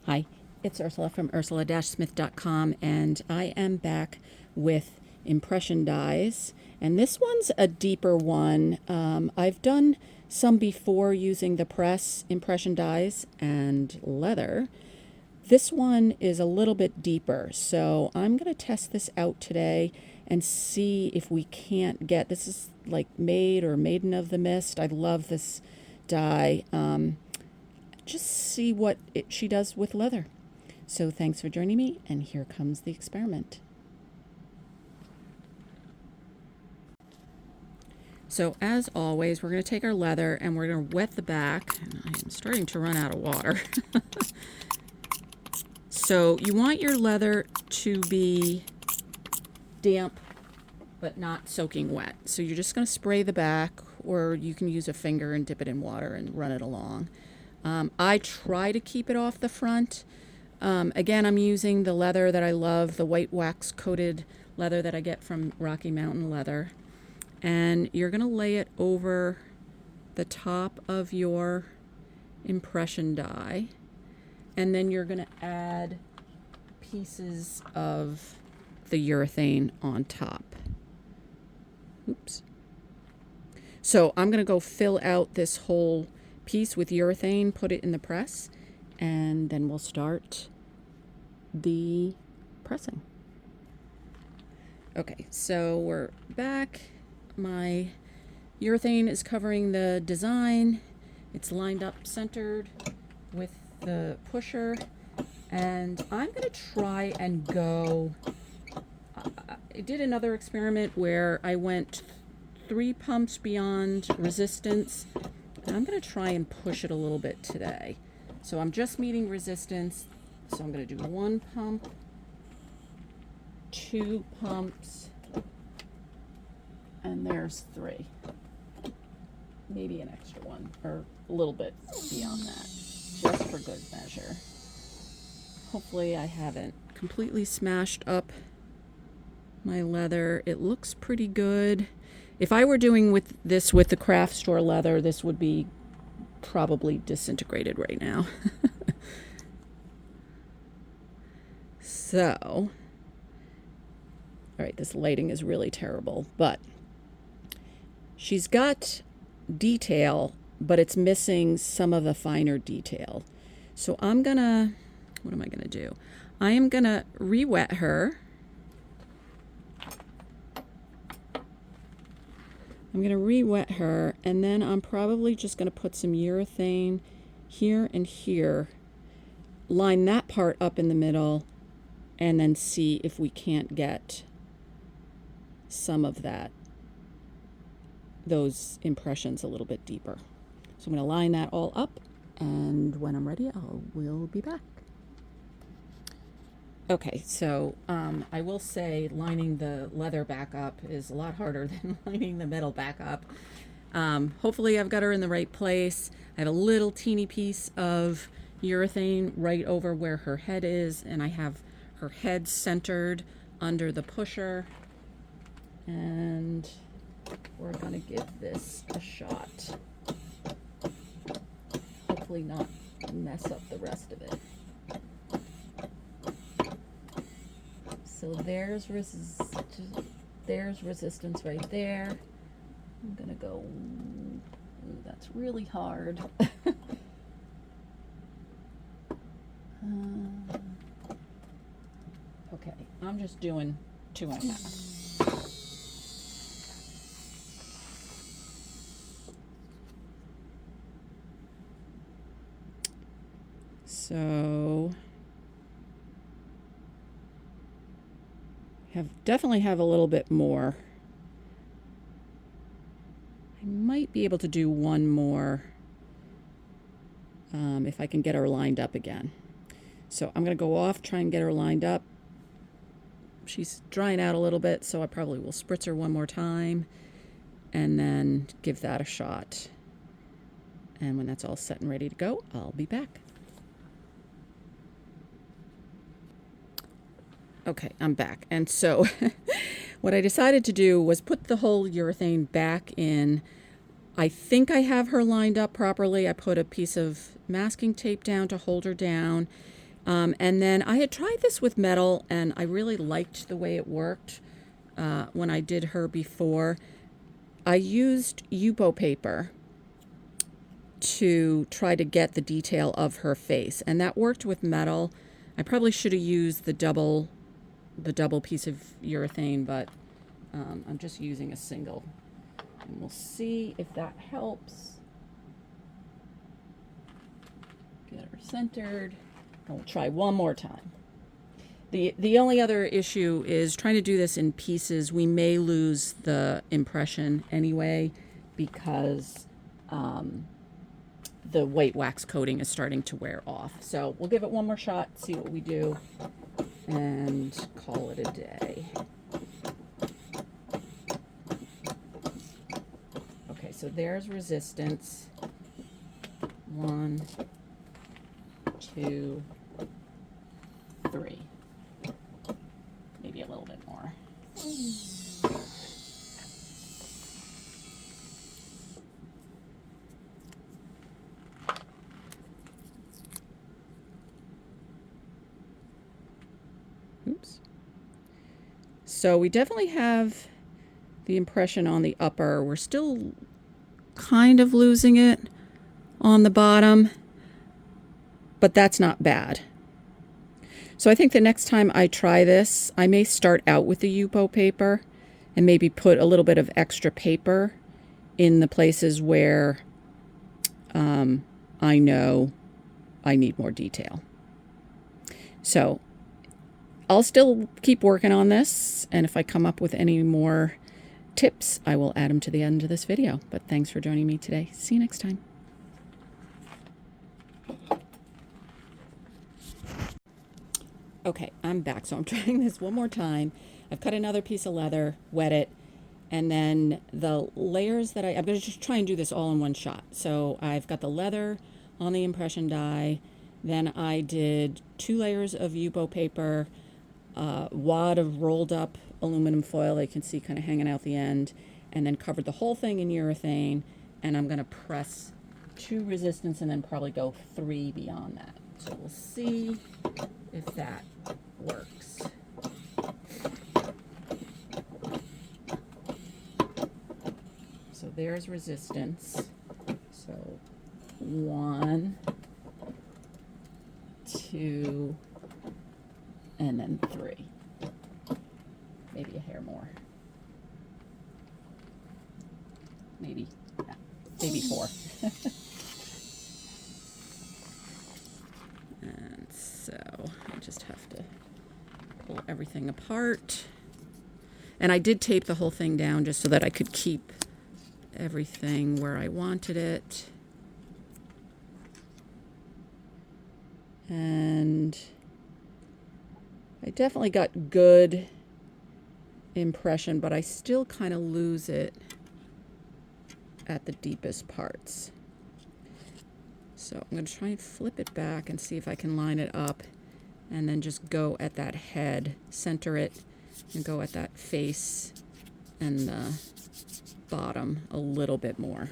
Hi, it's Ursula from ursula-smith.com, and I am back with impression dies. And this one's a deeper one. I've done some before using the press impression dies and leather. This one is a little bit deeper, so I'm going to test this out today and see if we can't get, this is like Maid or Maiden of the Mist. I love this die. Just see what she does with leather. So thanks for joining me, and here comes the experiment. So as always, we're going to take our leather and we're going to wet the back. And I am starting to run out of water. So you want your leather to be damp but not soaking wet. So you're just going to spray the back, or you can use a finger and dip it in water and run it along. I try to keep it off the front. Again, I'm using the leather that I love, the white wax coated leather that I get from Rocky Mountain Leather. And you're going to lay it over the top of your impression die. And then you're going to add pieces of the urethane on top. Oops. So I'm going to go fill out this whole piece with urethane, put it in the press, and then we'll start the pressing. Okay, so we're back. My urethane is covering the design. It's lined up centered with the pusher, and I'm going to try and go, I did another experiment where I went 3 pumps beyond resistance. I'm going to try and push it a little bit today. So I'm just meeting resistance. So I'm going to do 1 pump, 2 pumps, and there's 3. Maybe an extra one, or a little bit beyond that, just for good measure. Hopefully I haven't completely smashed up my leather. It looks pretty good. If I were doing this with the craft store leather, this would be probably disintegrated right now. So, all right, this lighting is really terrible, but she's got detail, but it's missing some of the finer detail. So what am I gonna do? I am gonna re-wet her. I'm going to re-wet her, and then I'm probably just going to put some urethane here and here, line that part up in the middle, and then see if we can't get some of those impressions a little bit deeper. So I'm going to line that all up, and when I'm ready, we'll be back. Okay, so I will say lining the leather back up is a lot harder than lining the metal back up. Hopefully I've got her in the right place. I have a little teeny piece of urethane right over where her head is, and I have her head centered under the pusher. And we're going to give this a shot. Hopefully not mess up the rest of it. So there's resistance right there. I'm gonna go, ooh, that's really hard. Okay, I'm just doing 2.5. So definitely have a little bit more. I might be able to do one more if I can get her lined up again. So I'm going to go off, try and get her lined up. She's drying out a little bit, so I probably will spritz her one more time and then give that a shot. And when that's all set and ready to go, I'll be back. Okay, I'm back. And so what I decided to do was put the whole urethane back in. I think I have her lined up properly. I put a piece of masking tape down to hold her down. And then I had tried this with metal, and I really liked the way it worked when I did her before. I used Yupo paper to try to get the detail of her face, and that worked with metal. I probably should have used the double piece of urethane, but I'm just using a single, and we'll see if that helps. Get her centered, and we'll try one more time. The only other issue is trying to do this in pieces. We may lose the impression anyway because the white wax coating is starting to wear off. So we'll give it one more shot, see what we do, and call it a day. Okay, so there's resistance. 1, 2, 3. Maybe a little bit more. Oops. So we definitely have the impression on the upper. We're still kind of losing it on the bottom, but that's not bad. So I think the next time I try this, I may start out with the Yupo paper and maybe put a little bit of extra paper in the places where I know I need more detail. So I'll still keep working on this, and if I come up with any more tips, I will add them to the end of this video. But thanks for joining me today. See you next time. Okay, I'm back. So I'm trying this one more time. I've cut another piece of leather, wet it, and then the layers that I'm going to just try and do this all in one shot. So I've got the leather on the impression die. Then I did 2 layers of Yupo paper, a wad of rolled up aluminum foil that you can see kind of hanging out the end, and then covered the whole thing in urethane. And I'm going to press 2 resistance and then probably go 3 beyond that. So we'll see if that works. So there's resistance. So 1, 2, and then 3. Maybe a hair more. Maybe 4. And so I just have to pull everything apart. And I did tape the whole thing down just so that I could keep everything where I wanted it. And I definitely got good impression, but I still kind of lose it at the deepest parts. So I'm going to try and flip it back and see if I can line it up, and then just go at that head, center it, and go at that face and the bottom a little bit more.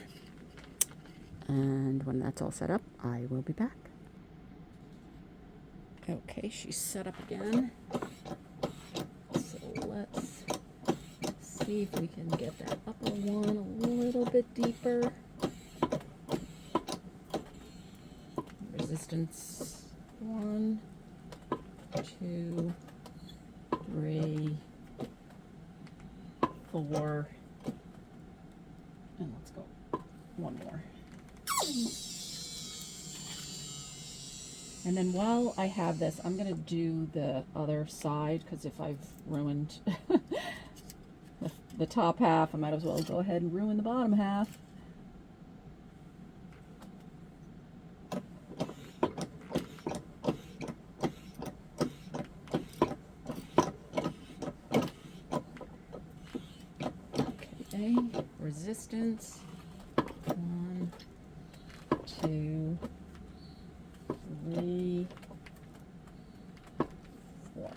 And when that's all set up, I will be back. Okay, she's set up again. So let's see if we can get that upper one a little bit deeper. Resistance 1, 2, 3, 4, and let's go one more. And then while I have this, I'm going to do the other side, because if I've ruined the top half, I might as well go ahead and ruin the bottom half. Okay, resistance 1, 2, 3, 4.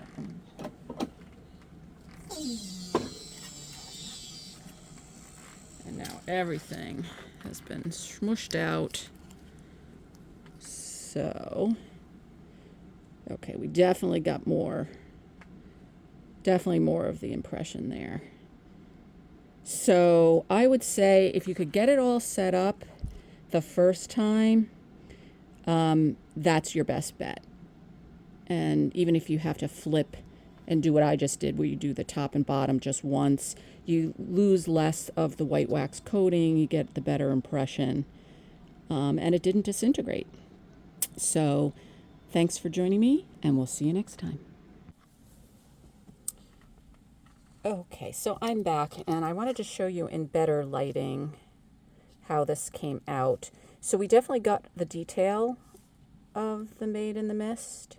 And now everything has been smooshed out. So Okay, we definitely got more. Definitely more of the impression there. So I would say if you could get it all set up the first time, that's your best bet. And even if you have to flip and do what I just did, where you do the top and bottom just once, you lose less of the white wax coating, you get the better impression, and it didn't disintegrate. So thanks for joining me, and we'll see you next time. Okay, so I'm back, and I wanted to show you in better lighting how this came out. So we definitely got the detail of the Maid in the Mist.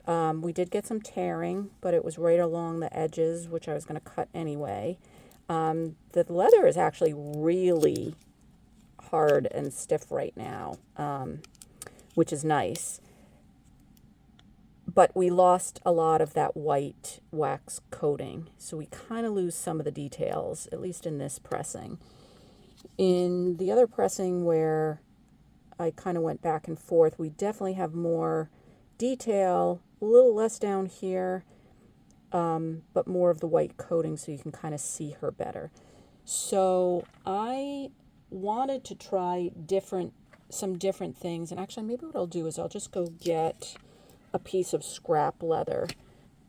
We did get some tearing, but it was right along the edges, which I was going to cut anyway. The leather is actually really hard and stiff right now, which is nice. But we lost a lot of that white wax coating, so we kind of lose some of the details, at least in this pressing. In the other pressing where I kind of went back and forth, we definitely have more detail, a little less down here, but more of the white coating so you can kind of see her better. So I wanted to try some different things, and actually maybe what I'll do is I'll just go get a piece of scrap leather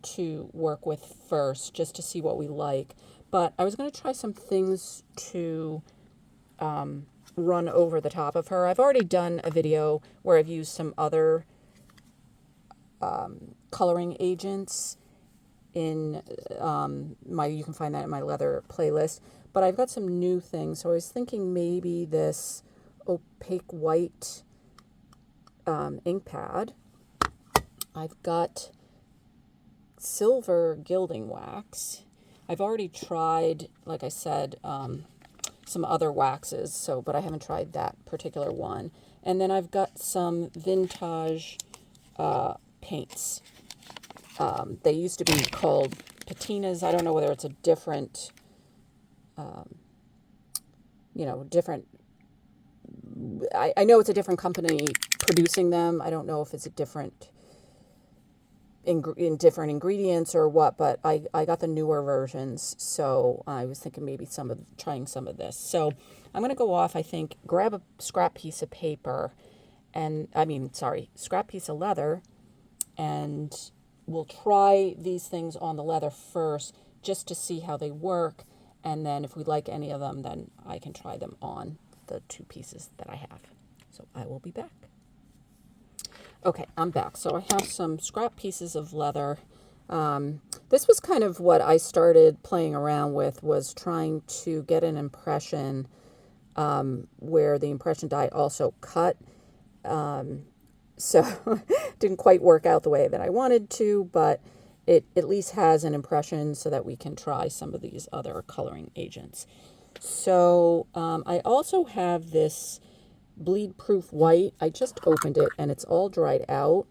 to work with first, just to see what we like. But I was going to try some things to run over the top of her. I've already done a video where I've used some other coloring agents in you can find that in my leather playlist. But I've got some new things, so I was thinking maybe this opaque white ink pad. I've got silver gilding wax. I've already tried, like I said, some other waxes, but I haven't tried that particular one. And then I've got some vintage paints. They used to be called patinas. I don't know whether it's a different, different. I know it's a different company producing them. I don't know if it's a different in different ingredients or what, but I got the newer versions, so I was thinking maybe trying some of this. So I'm going to go off, I think, grab a scrap piece of paper, scrap piece of leather, and we'll try these things on the leather first just to see how they work, and then if we like any of them, then I can try them on the two pieces that I have. So I will be back. Okay, I'm back. So I have some scrap pieces of leather. This was kind of what I started playing around with, was trying to get an impression where the impression die also cut. So didn't quite work out the way that I wanted to, but it at least has an impression so that we can try some of these other coloring agents. So I also have this bleed-proof white. I just opened it and it's all dried out,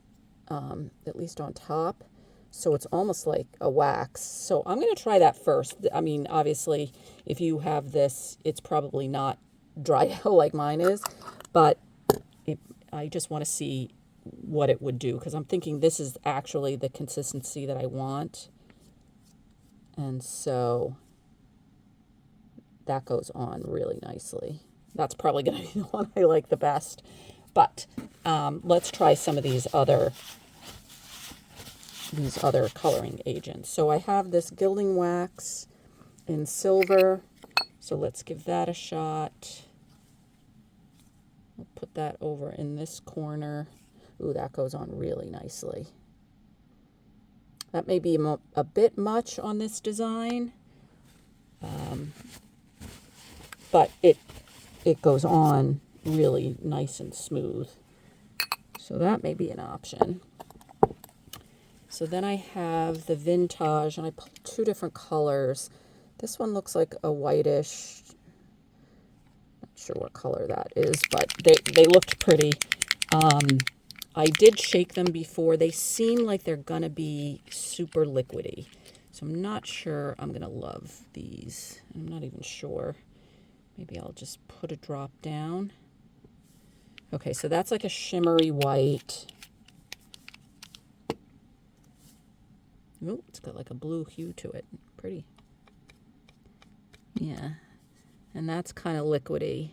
at least on top. So it's almost like a wax. So I'm going to try that first. I mean, obviously, if you have this, it's probably not dried out like mine is, but I just want to see what it would do, because I'm thinking this is actually the consistency that I want. And so that goes on really nicely. That's probably going to be the one I like the best. But let's try some of these other coloring agents. So I have this gilding wax in silver. So let's give that a shot. I'll put that over in this corner. Ooh, that goes on really nicely. That may be a bit much on this design, but it goes on really nice and smooth. So that may be an option. So then I have the vintage, and I pulled two different colors. This one looks like a whitish, not sure what color that is, but they looked pretty. I did shake them before. They seem like they're gonna be super liquidy. So I'm not sure I'm gonna love these. I'm not even sure. Maybe I'll just put a drop down. Okay, so that's like a shimmery white. Ooh, it's got like a blue hue to it. Pretty. Yeah. And that's kind of liquidy.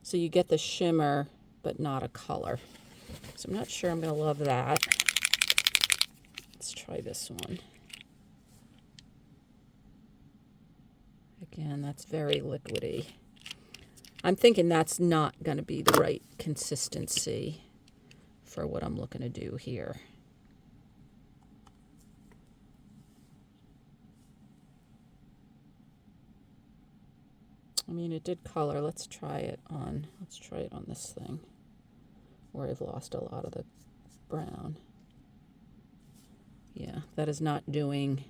So you get the shimmer, but not a color. So I'm not sure I'm going to love that. Let's try this one. Again, that's very liquidy. I'm thinking that's not going to be the right consistency for what I'm looking to do here. I mean, it did color. Let's try it on this thing where I've lost a lot of the brown. Yeah, that is not doing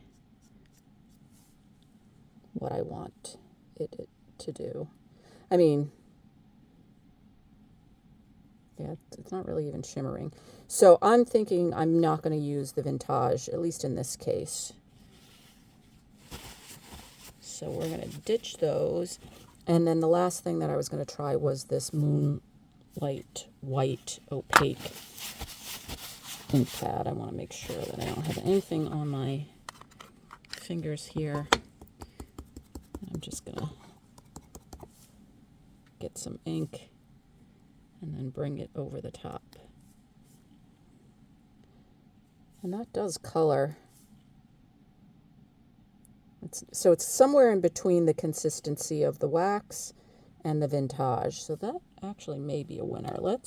what I want it to do. I mean, yeah, it's not really even shimmering. So I'm thinking I'm not going to use the vintage, at least in this case. So we're going to ditch those. And then the last thing that I was going to try was this Moonlight White Opaque ink pad. I want to make sure that I don't have anything on my fingers here. I'm just going to get some ink and then bring it over the top. And that does color. So it's somewhere in between the consistency of the wax and the vintage. So that actually may be a winner. All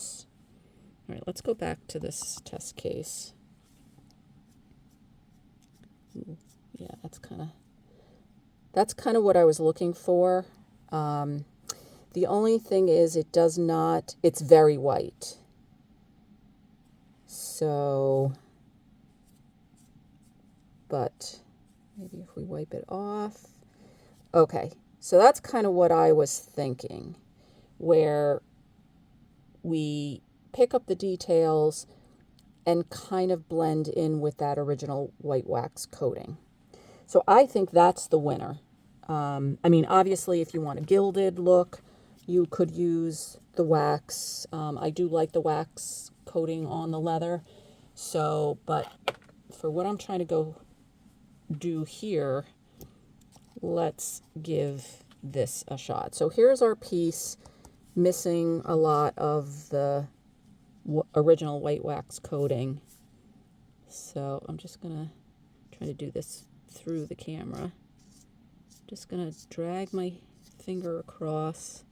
right, let's go back to this test case. Ooh, yeah, that's kind of what I was looking for. The only thing is it's very white. So, but maybe if we wipe it off. Okay, so that's kind of what I was thinking, where we pick up the details and kind of blend in with that original white wax coating. So I think that's the winner. I mean, obviously, if you want a gilded look, you could use the wax. I do like the wax coating on the leather. So, but for what I'm trying to do here, let's give this a shot. So here's our piece missing a lot of the original white wax coating. So I'm just gonna try to do this through the camera. Just gonna drag my finger across,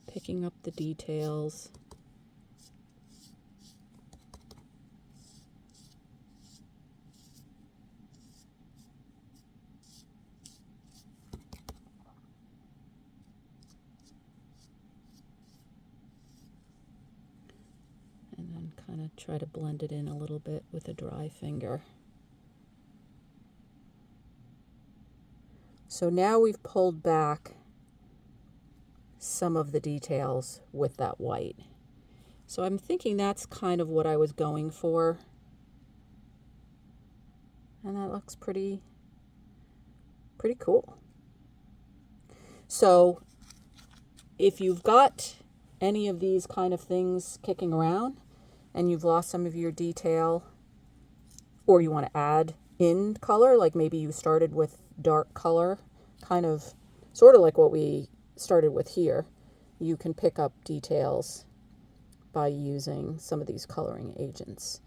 picking up the details. And then kind of try to blend it in a little bit with a dry finger. So now we've pulled back some of the details with that white. So I'm thinking that's kind of what I was going for. And that looks pretty cool. So if you've got any of these kind of things kicking around and you've lost some of your detail, or you want to add in color, like maybe you started with dark color, kind of sort of like what we started with here, you can pick up details by using some of these coloring agents.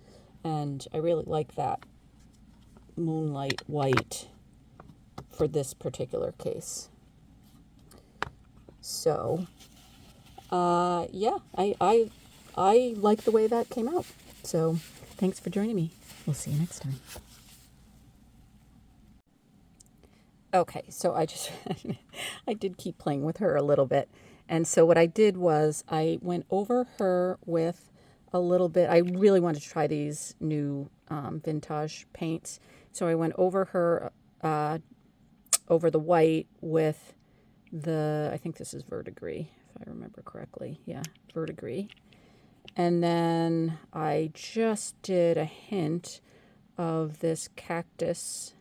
And I really like that Moonlight White for this particular case. So yeah, I like the way that came out. So thanks for joining me. We'll see you next time. Okay, so I did keep playing with her a little bit. And so what I did was I went over her with a little bit. I really wanted to try these new vintage paints. So I went over her, over the white with I think this is verdigris, if I remember correctly. Yeah, verdigris. And then I just did a hint of this cactus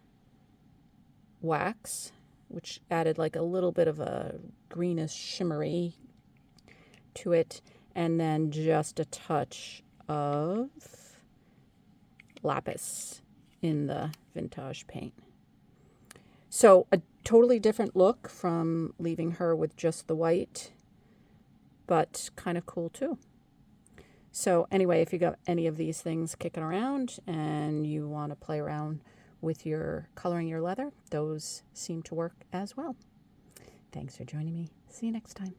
wax, which added like a little bit of a greenish shimmery to it, and then just a touch of lapis in the vintage paint. So a totally different look from leaving her with just the white, but kind of cool too. So anyway, if you got any of these things kicking around and you want to play around with your coloring your leather, those seem to work as well. Thanks for joining me. See you next time.